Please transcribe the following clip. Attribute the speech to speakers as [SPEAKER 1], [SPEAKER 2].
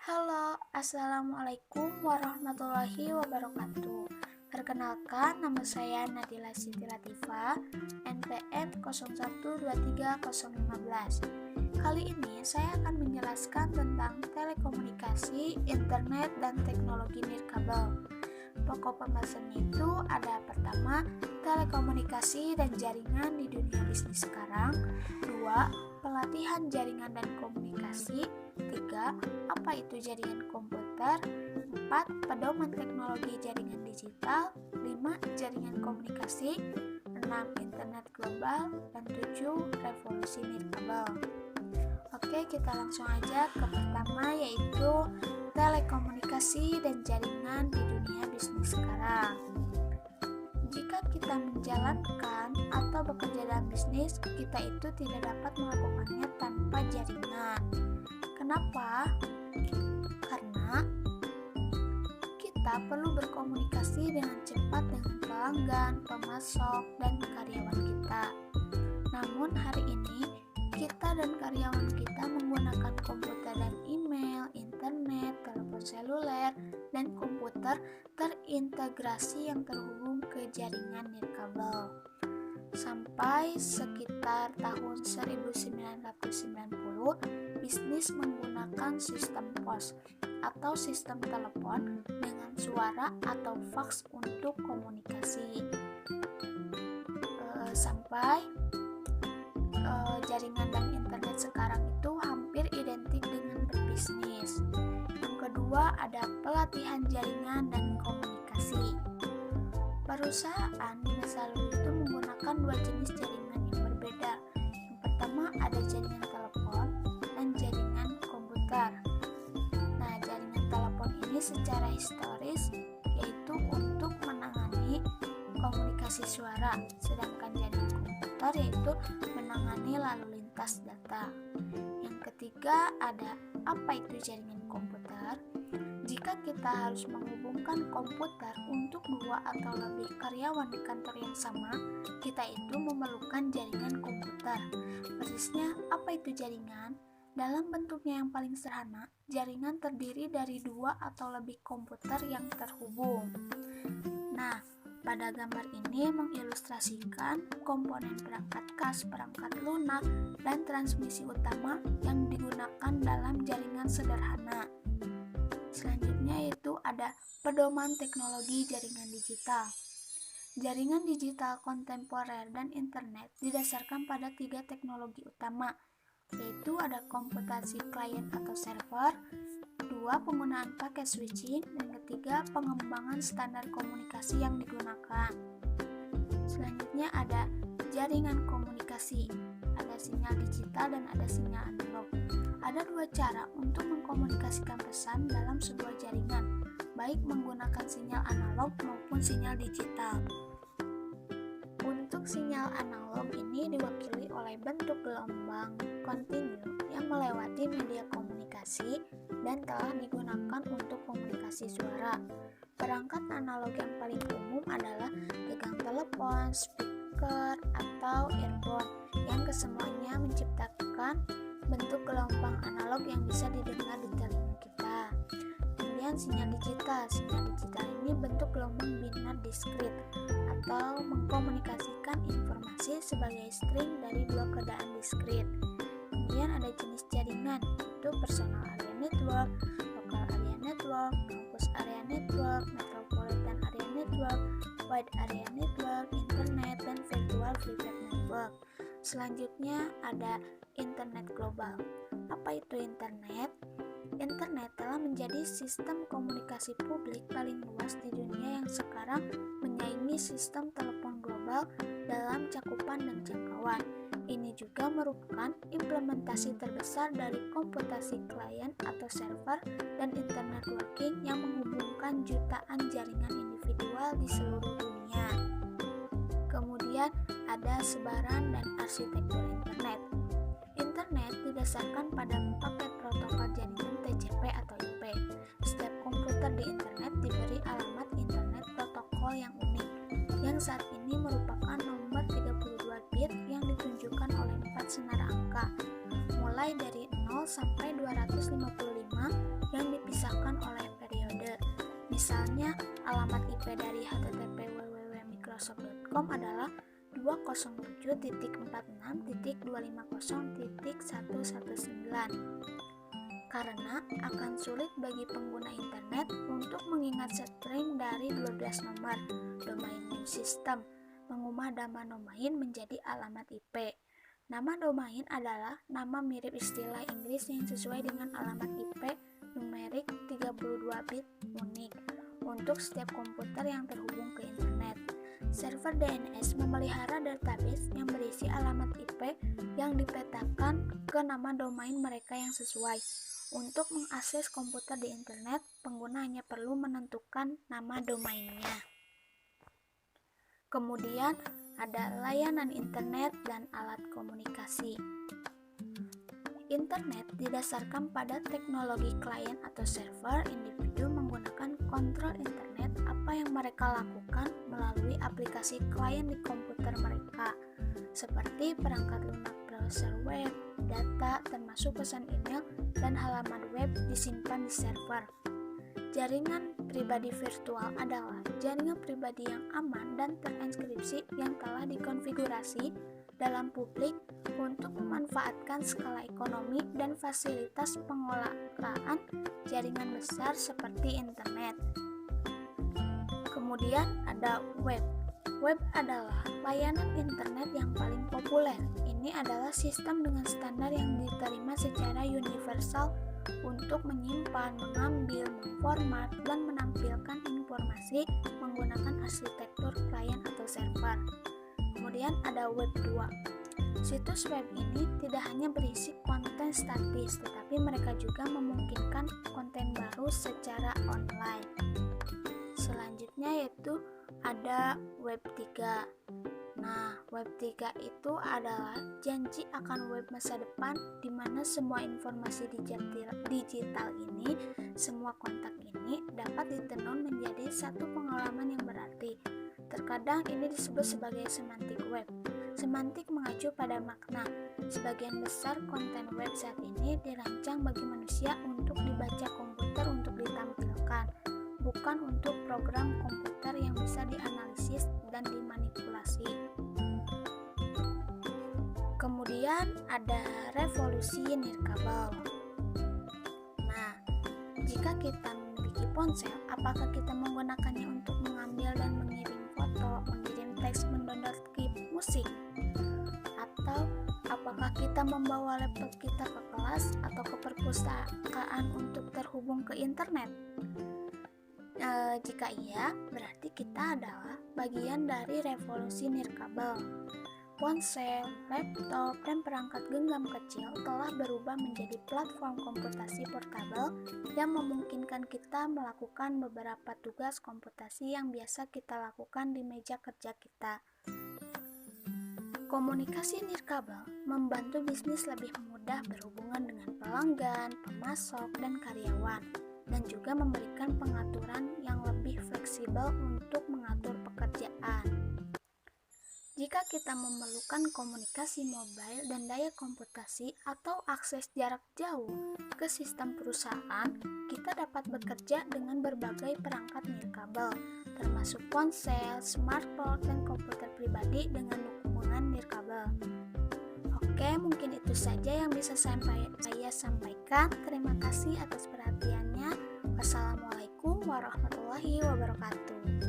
[SPEAKER 1] Halo, Assalamualaikum warahmatullahi wabarakatuh. Perkenalkan, nama saya Nadila Siti Latifah, NPM 01230015. Kali ini saya akan menjelaskan tentang telekomunikasi, internet, dan teknologi nirkabel. Pokok pembahasannya itu ada pertama, telekomunikasi dan jaringan di dunia bisnis sekarang. Dua, pelatihan jaringan dan komunikasi. Tiga, apa itu jaringan komputer. 4. Pedoman teknologi jaringan digital. 5. Jaringan komunikasi. 6. Internet global. Dan 7. Revolusi nirkabel. Oke, kita langsung aja ke pertama, yaitu telekomunikasi dan jaringan di dunia bisnis sekarang. Jika kita menjalankan atau bekerja dalam bisnis, kita itu tidak dapat melakukannya tanpa jaringan. Kenapa? Karena kita perlu berkomunikasi dengan cepat dengan pelanggan, pemasok, dan karyawan kita. Namun hari ini, kita dan karyawan kita menggunakan komputer dan email, internet, telepon seluler, dan komputer terintegrasi yang terhubung ke jaringan nirkabel. Sampai sekitar tahun 1990, bisnis menggunakan sistem pos atau sistem telepon dengan suara atau faks untuk komunikasi. Sampai jaringan dan internet sekarang itu hampir identik dengan berbisnis. Yang kedua ada pelatihan jaringan dan komunikasi. Perusahaan di masa lalu itu menggunakan dua jenis jaringan yang berbeda. Yang pertama ada jaringan telepon dan jaringan komputer. Nah, jaringan telepon ini secara historis yaitu untuk menangani komunikasi suara, sedangkan jaringan komputer yaitu menangani lalu lintas data. Yang ketiga ada apa itu jaringan komputer? Jika kita harus menghubungkan komputer untuk dua atau lebih karyawan di kantor yang sama, kita itu memerlukan jaringan komputer. Persisnya, apa itu jaringan? Dalam bentuknya yang paling sederhana, jaringan terdiri dari dua atau lebih komputer yang terhubung. Nah, pada gambar ini mengilustrasikan komponen perangkat kas, perangkat lunak, dan transmisi utama yang digunakan dalam jaringan sederhana. Selanjutnya yaitu ada pedoman teknologi jaringan digital. Jaringan digital kontemporer dan internet didasarkan pada tiga teknologi utama, yaitu ada komputasi klien atau server, dua penggunaan paket switching, dan ketiga pengembangan standar komunikasi yang digunakan. Selanjutnya ada jaringan komunikasi, ada sinyal digital dan ada sinyal analog. Ada dua cara untuk mengkomunikasikan pesan dalam sebuah jaringan, baik menggunakan sinyal analog maupun sinyal digital. Untuk sinyal analog ini diwakili oleh bentuk gelombang kontinu yang melewati media komunikasi dan telah digunakan untuk komunikasi suara. Perangkat analog yang paling umum adalah gagang telepon, speaker, atau earphone yang kesemuanya menciptakan bentuk gelombang analog yang bisa didengar di telinga kita. Kemudian sinyal digital ini bentuk gelombang binar diskrit atau mengkomunikasikan informasi sebagai string dari dua keadaan diskrit. Kemudian ada jenis jaringan, yaitu personal area network, local area network, campus area network, metropolitan area network, wide area network, internet, dan virtual private network. Selanjutnya ada internet global. Apa itu internet? Internet telah menjadi sistem komunikasi publik paling luas di dunia yang sekarang menyaingi sistem telepon global dalam cakupan dan jangkauan. Ini juga merupakan implementasi terbesar dari komputasi klien atau server dan internet working yang menghubungkan jutaan jaringan individual di seluruh dunia. Kemudian ada sebaran dan arsitektur internet. Internet didasarkan pada paket protokol jaringan TCP atau IP. Setiap komputer di internet diberi alamat internet protokol yang unik, yang saat ini merupakan nomor 32 bit yang ditunjukkan oleh 4 senar angka, mulai dari 0 sampai 255 yang Misalnya, alamat IP dari http://www.microsoft.com adalah 207.46.250.119 karena akan sulit bagi pengguna internet untuk mengingat string dari 12 nomor domain name system, mengubah nama domain menjadi alamat IP. Nama domain adalah nama mirip istilah Inggris yang sesuai dengan alamat IP numerik 32 bit unik untuk setiap komputer yang terhubung ke internet. Server DNS memelihara database yang berisi alamat IP yang dipetakan ke nama domain mereka yang sesuai. Untuk mengakses komputer di internet, pengguna hanya perlu menentukan nama domainnya. Kemudian ada layanan internet dan alat komunikasi. Internet didasarkan pada teknologi klien atau server. Individu menggunakan kontrol internet apa yang mereka lakukan melalui aplikasi klien di komputer mereka, seperti perangkat lunak browser web, data termasuk pesan email dan halaman web disimpan di server. Jaringan pribadi virtual adalah jaringan pribadi yang aman dan terenskripsi yang telah dikonfigurasi dalam publik untuk memanfaatkan skala ekonomi dan fasilitas pengelolaan jaringan besar seperti internet. Kemudian ada web. Web adalah layanan internet yang paling populer. Ini adalah sistem dengan standar yang diterima secara universal untuk menyimpan, mengambil, memformat, dan menampilkan informasi menggunakan arsitektur klien atau server. Kemudian ada web 2. Situs web ini tidak hanya berisi konten statis, tetapi mereka juga memungkinkan konten baru secara online. Selanjutnya yaitu ada web 3. Nah, web 3 itu adalah janji akan web masa depan di mana semua informasi digital ini, semua kontak ini dapat ditenun menjadi satu pengalaman yang berarti. Terkadang ini disebut sebagai semantik web. Semantik mengacu pada makna. Sebagian besar konten web saat ini dirancang bagi manusia untuk dibaca komputer untuk ditampilkan, bukan untuk program komputer yang bisa dianalisis dan dimanipulasi. Kemudian ada revolusi nirkabel. Nah, jika kita memiliki ponsel, apakah kita menggunakannya untuk mengambil dan mengirim foto, mengirim teks, mendownload klip musik? Atau apakah kita membawa laptop kita ke kelas atau ke perpustakaan untuk terhubung ke internet? Jika iya, berarti kita adalah bagian dari revolusi nirkabel. Ponsel, laptop, dan perangkat genggam kecil telah berubah menjadi platform komputasi portabel yang memungkinkan kita melakukan beberapa tugas komputasi yang biasa kita lakukan di meja kerja kita. Komunikasi nirkabel membantu bisnis lebih mudah berhubungan dengan pelanggan, pemasok, dan karyawan, dan juga memberikan pengaturan yang lebih fleksibel untuk mengatur pekerjaan. Jika kita memerlukan komunikasi mobile dan daya komputasi atau akses jarak jauh ke sistem perusahaan, kita dapat bekerja dengan berbagai perangkat nirkabel, termasuk ponsel, smartphone, dan komputer pribadi dengan dukungan nirkabel. Oke, mungkin itu saja yang bisa saya sampaikan. Terima kasih atas perhatiannya. Wassalamualaikum warahmatullahi wabarakatuh.